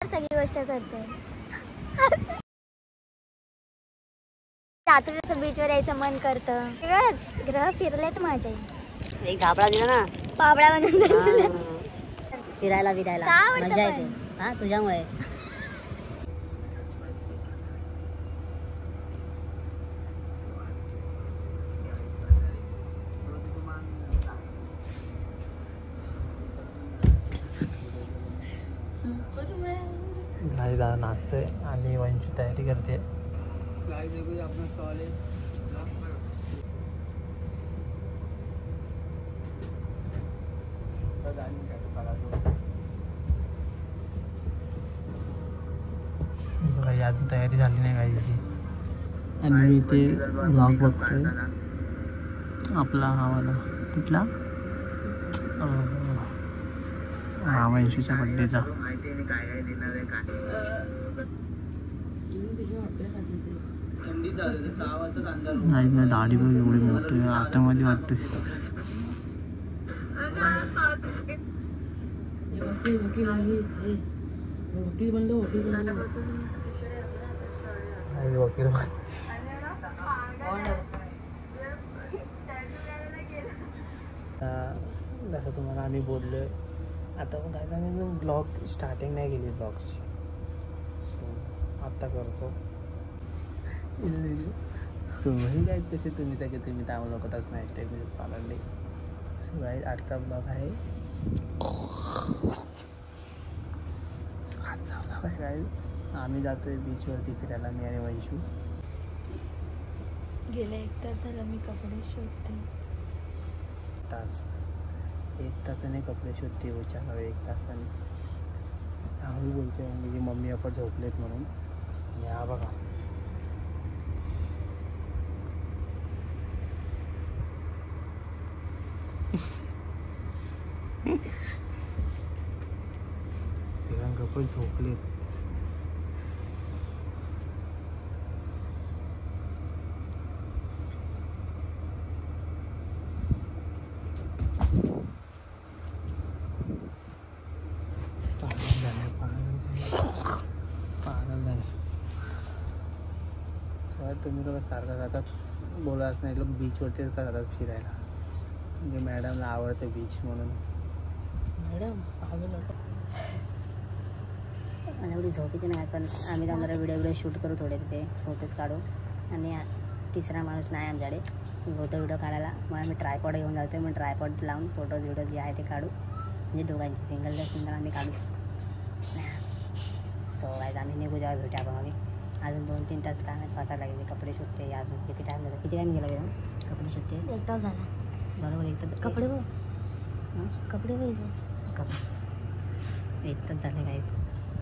सगळी गोष्ट करते. रात्रीचं बीचवर यायचं मन करतं. ग्रह फिरलेत माझे. एक धाबळा दिला ना, पापडा बनवून दिला. फिरायला मजा येते. हा तुझ्यामुळे. दादा नाचतोय आणि वंशू तयारी करते. बघा अजून तयारी झाली नाही गाईची. आणि मी ते ब्लॉग बघतोय आपला हा वाला कुठला हा वंशूच्या बड्डेचा. नाही दाढी पण एवढी मोठी आतामध्ये वाटतोय. वकील जसं तुम्हाला आम्ही बोललोय आता पण काय मी ब्लॉग स्टार्टिंग नाही केली ब्लॉगची. सो आत्ता करतो. सो हे काय कसे तुम्ही सगळे तुम्ही त्यामुळे लोकतच नाही स्टेप पाळले. सो गाईज आजचा ब्लॉग आहे. आजचा ब्लॉग आहे गाईज. आम्ही जातोय बीचवरती फिरायला मी आणि वंशू. गेले 1 तास झालं मी कपडे शोधते. एक तासाने कपडे शोधते. विचारावे 1 तासाने. हळू बोलते म्हणजे मम्मी पप्पा झोपलेत म्हणून. आणि हा बघा कपल झोपलेत. तुम्ही लोक सारखं बोलाच नाही. लोक बीचवरतीच का जातात फिरायला. म्हणजे मॅडमला आवडतं बीच म्हणून. मॅडम मला एवढी झोप येते नाही. पण आम्ही जाऊन जरा व्हिडिओ शूट करू. थोडे तिथे फोटोज काढू. आणि तिसरा माणूस नाही आमच्याकडे फोटो काढायला. मग आम्ही ट्रायपॉड घेऊन जातो. मग ट्रायपॉड लावून फोटोज जे आहे ते काढू. म्हणजे दोघांची सिंगल आम्ही काढू. सो गाईज आम्ही निघू जेव्हा भेटू आपण. आम्ही अजून 2-3 तास काय बसायला लागेल. कपडे शोधते. अजून किती टाईम झाला. किती टाईम गेला वेळ कपडे शोधते. 1 तास झाला. बरोबर 1 तास. कपडे कपडे पाहिजे. 1 तास झाले काय.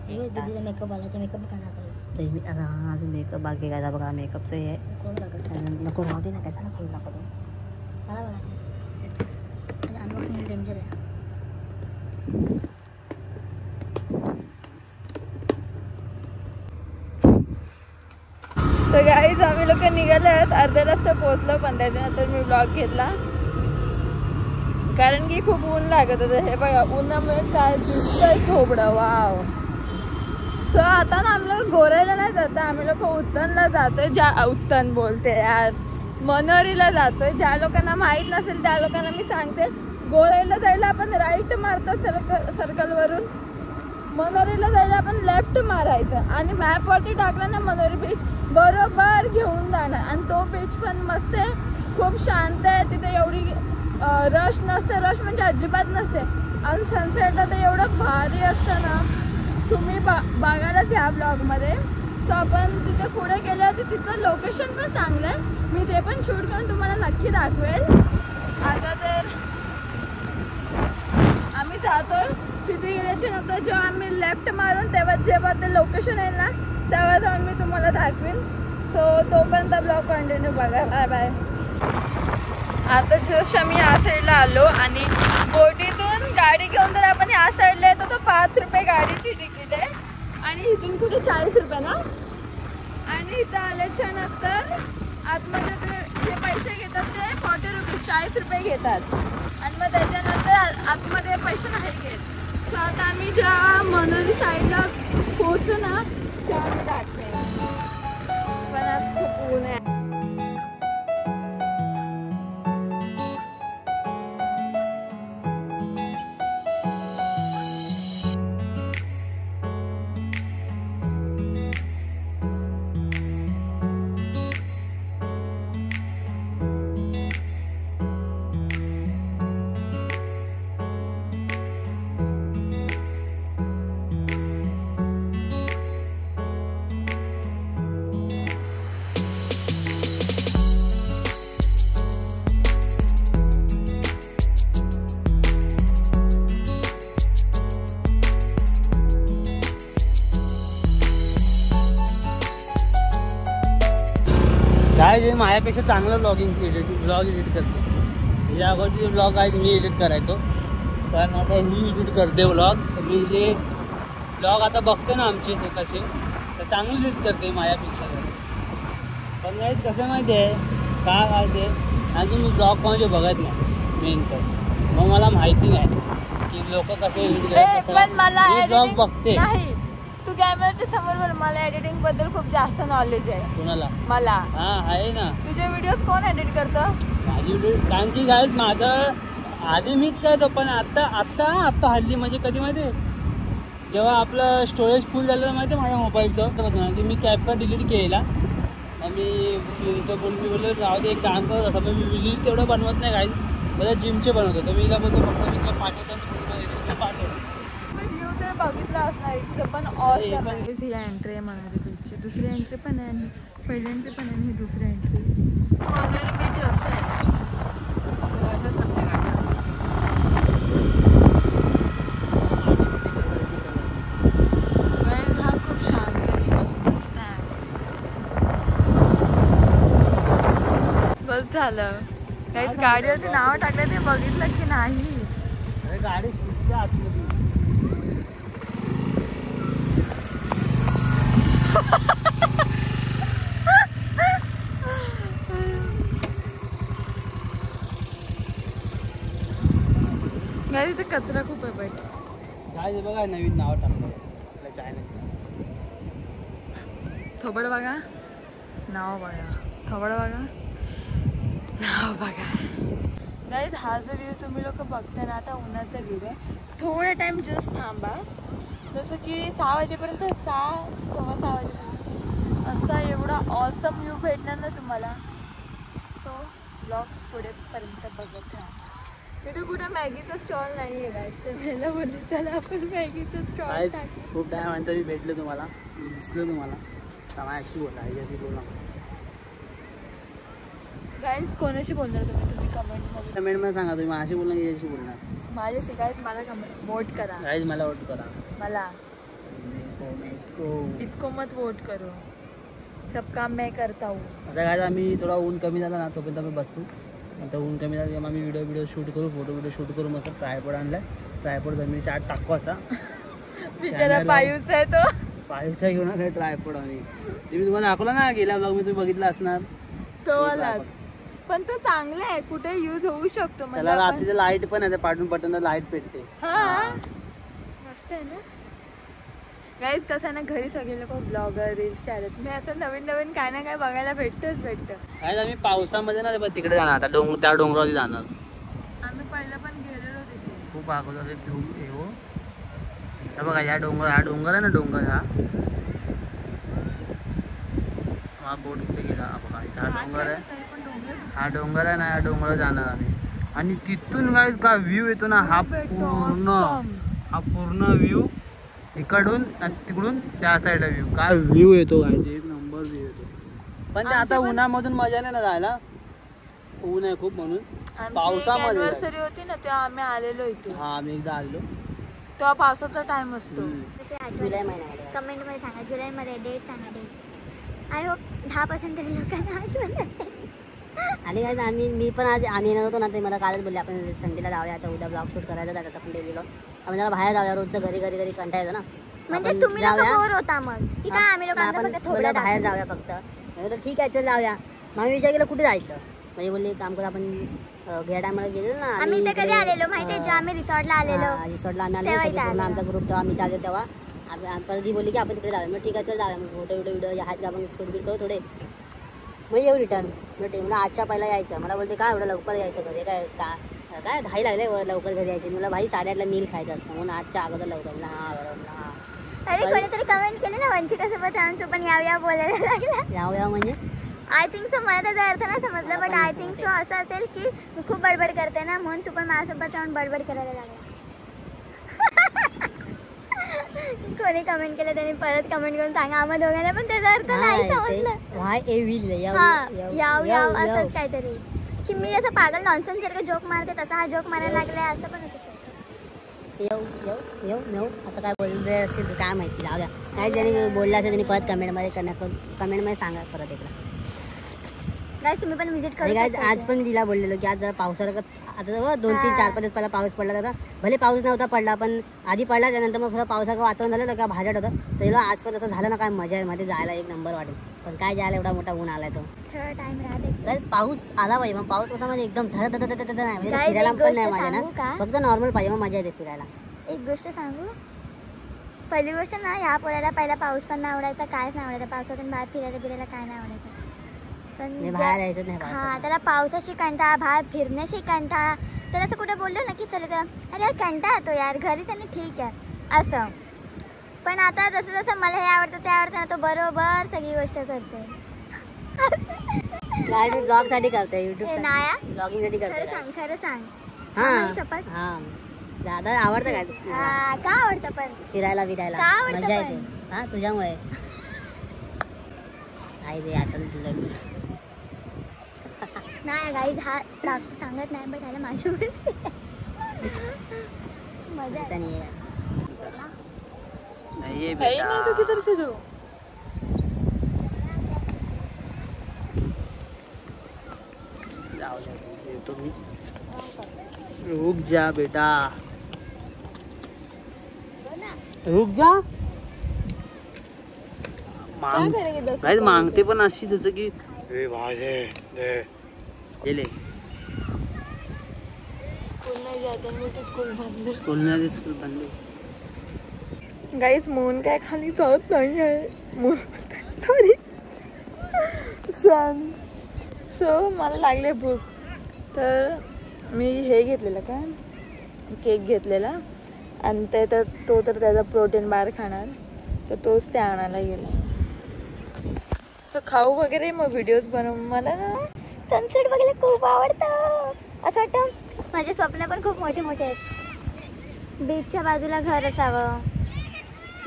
दीदीचा मेकअप आला तर मेकअप करणार पाहिजे. तर मी आता अजून मेकअप बाकी काय बघा. मेकअपचं हे नको राहू दे ना. कशाला खोल दाखवतो. मला बघायचं अनबॉक्सिंग डेंजर आहे. तर गाईज आम्ही लोक निघाले आहेत. अर्ध्या रस्ता पोहोचलो. पण त्याच्यानंतर मी ब्लॉग घेतला कारण की खूप ऊन लागत होतं. हे बघा उन्हामुळे काय दिसतंय थोबडं. वाव. सो आता ना आम्ही लोक गोरेला नाही जातो. आम्ही लोक उत्तनला जातोय. उत्तन बोलते यार, मनोरीला जातोय. ज्या लोकांना माहीत नसेल त्या लोकांना मी सांगते. गोरेला जायला आपण राईट मारतो सर्कलवरून. मनोरीला जायला आपण लेफ्ट मारायचं. आणि मॅपवरती टाकलं ना मनोरी बीच बरोबर घेऊन जाणार. आणि तो बीच पण मस्त आहे. खूप शांत आहे. तिथे एवढी रश नसते. रश म्हणजे अजिबात नसते. आणि सनसेटला तर एवढं भारी असतं ना. तुम्ही बघायलाच ह्या ब्लॉगमध्ये. सो आपण तिथे पुढे गेले होते. तिथलं लोकेशन पण चांगलं आहे. मी ते पण शूट करून तुम्हाला नक्की दाखवेल. आता तर आम्ही जातो. तिथे गेल्याच्या नंतर जेव्हा आम्ही लेफ्ट मारून जेव्हा ते लोकेशन येईल ना तेव्हा जाऊन मी तुम्हाला दाखवेन. सो तोपर्यंत ब्लॉग कंटिन्यू बघा. Bye bye. आता जस्ट आम्ही या साईडला आलो. आणि बोटीतून गाडी घेऊन जर आपण या साईडला येतो तर 5 रुपये गाडीची तिकीट आहे. आणि इथून कुठे 40 रुपये ना. आणि इथं आल्याच्या नंतर आतमध्ये ते जे पैसे घेतात ते 40 रुपये 40 रुपये घेतात. आणि मग त्याच्यानंतर आतमध्ये पैसे नाही घेत. सो आता आम्ही ज्या मनोरी साईडला काय माझ्यापेक्षा चांगलं ब्लॉग एडिट करते. या अगोदरचे ब्लॉग आहेत मी एडिट करायचो, पण आता ही एडिट करते ब्लॉग. मी जे ब्लॉग आता बघतो ना आमचे कसे, तर चांगलं एडिट करते माझ्यापेक्षा. पण नाही कसं माहिती आहे काय ते, अजून मी ब्लॉग कोणाचे बघत नाही मेन तर, मग मला माहिती नाही की लोक कसे एडिट करतात. पण मला ब्लॉग बघते. नाही, तू कॅमेराच्या समोर बोल. मला एडिटिंग बद्दल खूप जास्त नॉलेज आहे. कोणाला? मला. हा आहे ना. तुझे व्हिडिओज कोण एडिट करतं? माझी व्हिडिओ कारण की काय माझं आधी मीच करतो, पण आत्ता हल्ली म्हणजे कधी माहिती आहे, जेव्हा आपलं स्टोरेज फुल झालं माहिती आहे माझ्या मोबाईलचं, की मी कॅपकट डिलीट केला. मी बोललो राहू दे एक काम करत असं, पण मी व्हिडिओज तेवढं बनवत नाही काही, मला जिमचे बनवतो. तर मी काय बोलतो फक्त मी पाठवतो पाठवतो. व्हिडिओ तर बघितला असणार इथं, पण ऑसम आहे. ही एंट्री आहे म्हणाली तुझची. दुसरी एंट्री पण आहे आणि पहिली एंट्री पण आहे आणि ही दुसरी एंट्री. वगैरे बीच असं आहे. हा खूप शांत बीच मस्त आहे. बस झालं. काहीच गाडीवरती नाव टाकलं ते बघितलं की नाही. गाडी सुटते आतमध्ये. गाडी तिथे कचरा खूप आहे पण. काय बघा नवीन नाव टाकलं आपल्या चॅनल. थोबड बघा, नाव बघा. थोबड बघा, नाव बघा. गाईज हा जो व्ह्यू तुम्ही लोक बघताय ना, आता उन्हाचा व्ह्यू आहे. थोडा टाइम जस्ट थांबा, जसं की 6 वाजेपर्यंत, 6-6:15 वाजेपर्यंत असा एवढा ऑसम व्ह्यू भेटणार ना तुम्हाला. सो ब्लॉग पुढेपर्यंत बघत राहा. तिथे कुठं मॅगीचा स्टॉल नाही आहे गाईज, तर मला बोलली चला आपण मॅगीचा स्टॉल टाकू. खूप टाइम नंतर मी भेटलो तुम्हाला, मी दिसलो तुम्हाला, तर माझ्याशी बोला, याच्याशी बोला. गाईज कोणाशी बोलणार तुम्ही कमेंटमध्ये सांगा. तुम्ही माझ्याशी बोलणार की याच्याशी बोलणार? माझ्याशी. गाईज मला कमेंट वोट करा. गाईज मला वोट करा. मला इसको मत वोट करो, सब काम मैं करता हूँ. आता काय आम्ही थोडा ऊन कमी झाला ना तोपर्यंत आम्ही बसतो. आता ऊन कमी झालं आम्ही व्हिडिओ शूट करू, फोटो शूट करू. मस्त ट्रायपॉड आणलाय, ट्रायपॉड जमिनीच्या आत टाकू असा. बिचारा पायूस आहे तो. पायूचा घेऊन आलाय ट्रायपॉड आम्ही. तुम्ही तुम्हाला दाखवला ना गेल्या ब्लॉग मी तुम्ही बघितला असणार तो वाला. पण तो चांगला आहे, कुठे यूज होऊ शकतो. त्याला रात्रीचं लाईट पण आहे, पाठून बटन लाईट पेटते. मस्त आहे ना गाईज. कसं ना घरी सगळे लोक ब्लॉगर, रील्स स्टारच. मी असं नवीन काय ना काय बघायला भेटतं. काय आम्ही पावसामध्ये ना तिकडे जाणार, आता त्या डोंगरावरती जाणार. आम्ही पहिलं पण गेलेलो तिथे. खूप अगोदर हो बघा, हा डोंगर आहे ना, डोंगर हा बोट कुठे गेला बघा. हा डोंगर आहे, हा डोंगर आहे ना, या डोंगरावर जाणार आम्ही. आणि तिथून काय व्ह्यू येतो ना, हा पूर्ण व्ह्यू इकडून आणि तिकडून त्या साईडला व्ह्यू. काय व्ह्यू येतो काय, एक नंबर व्ह्यू येतो. पण ते आता उन्हामधून मजा नाही ना जायला, ऊन आहे खूप म्हणून. पावसामध्ये अॅनिव्हर्सरी होती ना तेव्हा आम्ही आलेलो इथे. हा आम्ही एकदा आलेलो, तेव्हा पावसाचा टाइम असतो. जुलै महिन्यामध्ये. कमेंटमध्ये सांगा जुलैमध्ये डेट सांगा. डेट आय होप 10% तरी लोकांना आठवण असेल. आणि काय आम्ही येणार होतो ना, ते मला कालच बोलले आपण संडेला जाऊया, आता उद्या ब्लॉग शूट करायचं जातात आपण डेली ब्लॉग. आम्ही जरा बाहेर जाऊया, रोजचं घरी कंटाळा येतो ना. म्हणजे तुम्ही लोक बोर होता मग की काय, आम्ही लोक थोडं बाहेर जाऊया फक्त. ठीक आहे चल जाऊया. मग आम्ही विचार केला कुठे जायचं, म्हणजे बोलले काम करू आपण घ्या टायमाला गेलो ना. आम्ही इथे कधी आलेलो माहितीये, जेव्हा आम्ही रिसॉर्टला आलेलो आम्ही आलेलो आमचा ग्रुप तेव्हा आम्ही आलो तेव्हा परत बोलली की आपण तिकडे जाऊया. मग ठीक आहे चल जाऊया. मग फोटो आहेत का आपण शूट बीट करू थोडे, मग येऊ रिटर्न. म्हणून आजच्या पहिला यायचं. मला बोलते काय एवढं लवकर यायचं घरी, काय घाई लागले लवकर घरी यायचे. मला भाई 8:30ला मील खायचं असतं, म्हणून 8च्या अगोदर लवकर. हा बरोबर. अरे कोणीतरी कमेंट केले ना वंशिकासोबत आणून तू पण यावया बोलायला लागला. यावया म्हणजे आय थिंक सो. मला त्याचा अर्थ नाही समजला, बट आय थिंक सो असं असेल की खूप बडबड करते ना, म्हणून तू पण माझ्यासोबत जाऊन बडबड करायला लागला. कोणी कमेंट केलं त्यांनी परत कमेंट करून सांगा आम्हा दोघांना पण त्याचा अर्थ नाही समजलं. याव असंच काहीतरी, की मी असं पागल नॉनसेन्स सारखं जोक मारते तसा हा जोक मारायला लागलाय असं पण असू शकतं. येऊ असं काय बोलले असेल काय माहिती. जाऊ द्या. काय ज्यांनी बोलला असेल त्यांनी परत कमेंटमध्ये सांगा परत एकदा. गाईस तुम्ही पण विजिट करू आणि शकता आज पण तिला बोललेलो की आज जरा पावसाला आता 2-3 4-5 दिवस पहिला पाऊस पडला होता. भले पाऊस नव्हता पडला पण आधी पडला त्यानंतर मग थोडं पावसाचं वातावरण झालं तर का भाजट होतं. तर तिला आज पण तसं झालं ना काय मजा आहे मध्ये जायला एक नंबर वाटेल. पण काय जायला एवढा मोठा ऊन आलाय तो थोडा टाइम राहते. तर पाऊस आला पाहिजे. मग पाऊस कसा म्हणजे एकदम धड नाही म्हणजे Guys, फिरायला एक पण नाही गोष्ट मजा ना सांगू का? फक्त नॉर्मल पाहिजे मग मजा येते फिरायला. एक गोष्ट सांगू. पहिली गोष्ट ना ह्या पोळ्याला पहिला पाऊस पण नाही आवडायचा कायच नाही आवडायचा. पावसातून बाहेर फिरायला काय नाही आवडायचं. पण बाहेर यायचं नाही हा त्याला पावसाशी कंटाळा बाहेर फिरण्याशी कंटाळा. त्याला असं कुठे बोललो ना की चला तर अरे यार कंटाळा येतो यार घरी त्यांनी ठीक आहे असं. पण आता जसं जसं मला हे आवडतं ते आवडतं ना तो बरोबर सगळी गोष्ट करते. काय मी ब्लॉग साठी करते युट्यूब नाया ब्लॉगिंग साठी करते. खरं सांग हा शपथ. हा दादा आवडतं काय का आवडतं पण फिरायला का आवडतं मजा पण? येते. हा तुझ्यामुळे आई रे असं तुझं नाही गाईज हा सांगत नाही बट ह्याला माझ्यामध्ये मजा आहे. नाही नाही नहीं तो किधर से दो रुक जा बेटा रुक जा. मागते पण अशी जसं की गेले स्कूल नहीं जाते हैं तो स्कूल बंद स्कूल बंद. गाईज मून काय खाली जात नाही आहे. मून सॉरी सन. सो मला लागले भूक तर मी हे घेतलेलं काय केक घेतलेला आणि ते तर तो तर त्याचा प्रोटीन बार खाणार तर तोच ते आणायला गेला. सो खाऊ वगैरे मग व्हिडिओज बनवून मला ना सनसेट बघायला खूप आवडतं. असं वाटतं माझे स्वप्न पण खूप मोठे मोठे आहेत. बीचच्या बाजूला घर असावं.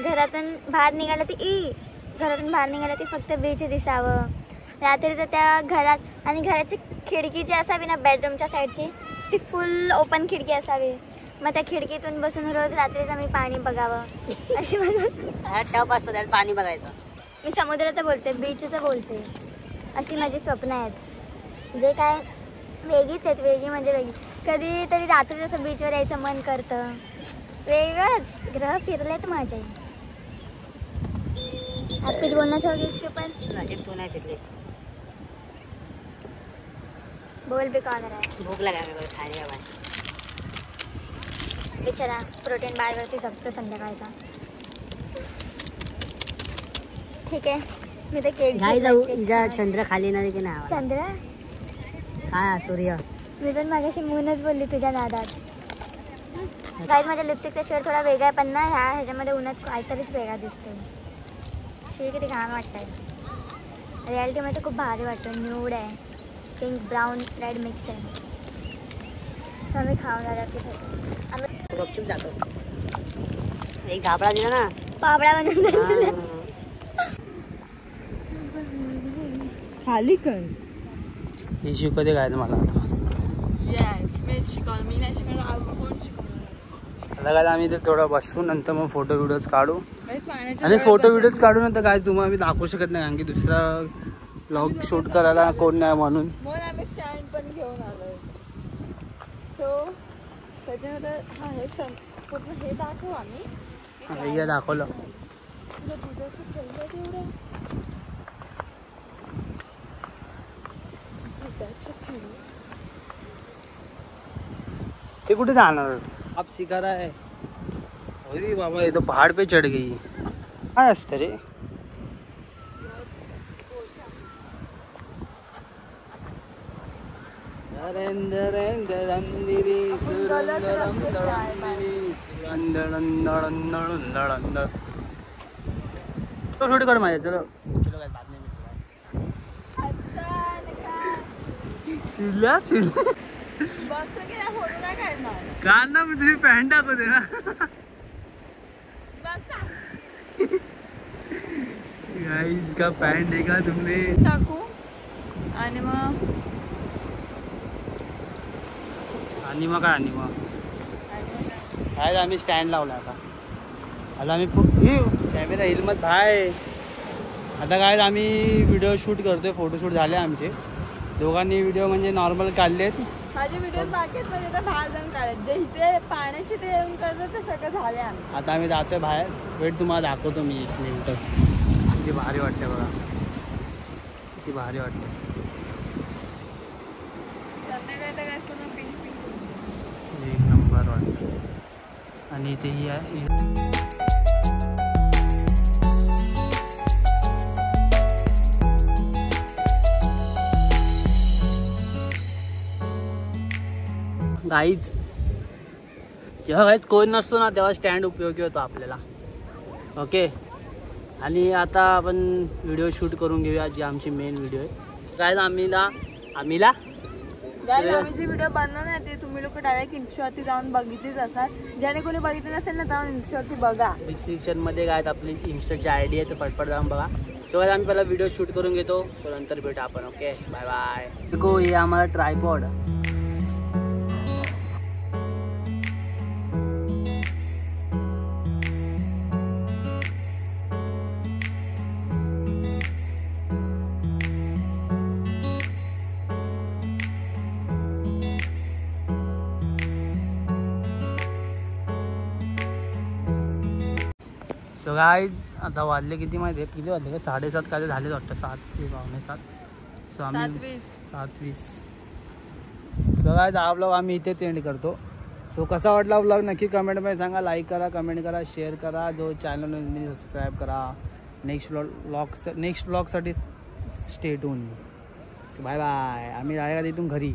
घरातून बाहेर निघालं ती फक्त बीच दिसावं. रात्री तर त्या घरात आणि घराची खिडकी जी असावी ना बेडरूमच्या साईडची ती फुल ओपन खिडकी असावी. मग त्या खिडकीतून बसून रोज रात्रीचं मी पाणी बघावं अशी माझं टप असतं त्यात पाणी बघायचं. मी समुद्राचं बोलते बीचचं बोलते. अशी माझी स्वप्न आहेत. जे काय वेगळीच आहेत. वेगळी म्हणजे वेगळी. कधीतरी रात्री जसं बीचवर यायचं मन करतं. वेगळंच ग्रह फिरलेत माझे. कुछ बोलना चाहोगे इसके ऊपर? तू नाही फिरले बोल भी कौन रहा है. भूक लगा मेरे को खाने का. बिचारा प्रोटीन बारवरती जगतो संध्याकाळचा. ठीक आहे मी तर केक घाई जाऊ इजा चंद्र खाली ना की नाही चंद्र काय सूर्य. मी पण मागाशी मूनच बोलली तुझ्या नादात. गाईज माझ्या लिपस्टिकचा शेड थोडा वेगळा आहे पण ना ह्याच्यामध्ये उन्हात काहीतरीच वेगळा दिसतो. शी किती घाण वाटतंय. रियालिटीमध्ये खूप भारी वाटतं. न्यूड आहे. पिंक ब्राऊन रेड मिक्स आहे. तर आम्ही खाऊन आम्ही गपचूप जातो. एक झापडा दिला ना पापडा बनवून दिला. खाली कर. हे शिकवते काय मला आता. मी नाही शिकवणार. अजून कोण शिकवणार. आता काय आम्ही ते थोडं बसू नंतर मग फोटो व्हिडिओज काढू. आणि फोटो व्हिडिओज काढू नंतर काय तुम्हाला आम्ही दाखवू शकत नाही कारण की दुसरा ब्लॉग शूट करायला कोण नाही म्हणून. म्हणून आम्ही स्टँड पण घेऊन आलोय. सो त्याच्यानंतर हा हे पूर्ण हे दाखवू आम्ही. हे दाखवलं. दुधाचं ठेवलं तेवढं. ते कुठे जाणार. आप सिखा रहा है. अरे बाबा ये तो पहाड़ पे चढ़ गई. काय असतं रे. थोडी काढ माझ्या. चलो चिल्ला चिल्ला काढना मी तुम्ही पॅन्ट दाखवते ना. गाइस का पॅन्ट देखा तुमने. टाकू आणि मग काय आम्ही स्टँड लावला आता आम्ही कॅमेरा हिलमत आहे. आता काय आम्ही व्हिडिओ शूट करतोय. फोटोशूट झाले आमचे. दोघांनी व्हिडिओ म्हणजे नॉर्मल काढलेत. माझे व्हिडिओ बाकी आहेत म्हणजे आता बाहेर जाऊन काढायचे. जे इथे पाण्याचे ते येऊन करतात ते सगळं झाले आम्ही. आता आम्ही जातोय बाहेर. वेट तुम्हाला दाखवतो मी 1 मिनिट. किती भारी वाटते बघा, किती भारी वाटते. संध्याकाळी तर काय करून पिंक पिंक 1 नंबर वाटतं. आणि इथे ही आहे गाईज. जेव्हा गाईज कोण नसतो ना तेव्हा स्टँड उपयोगी होतो आपल्याला. ओके. आणि आता आपण व्हिडिओ शूट करून घेऊया जी आमची मेन व्हिडिओ आहे. गाईज आम्हीला गाईज आम्ही जी व्हिडिओ बनवणार आहे ते तुम्ही लोक डायरेक्ट इन्स्टावरती जाऊन बघितलीच असतात. ज्याने कोणी बघितलं नसेल ना जाऊन इन्स्टावरती बघा. डिस्क्रिप्शनमध्ये काय आपली इन्स्टाची ID आहे ते पटपट जाऊन बघा. सो गाईज आम्ही पहिला व्हिडिओ शूट करून घेतो. सो नंतर भेटू आपण. Okay bye bye. देखो हे आम्हाला ट्रायपॉड. सो गाईज आता वाजले किती माहिती आहे? किती वाजले? 7:30 काय झाले वाटतं. 7 ते 7:45. सो आम्ही 7:20. सो गाईज हा व्लॉग आम्ही इथेच एंड करतो. सो कसा वाटला व्लॉग नक्की कमेंटमध्ये सांगा. लाईक करा, कमेंट करा, शेअर करा. जो चॅनल मी सबस्क्राईब करा. नेक्स्ट व्लॉगसाठी स्टे ट्यून. Bye bye. आम्ही जायला इथून घरी.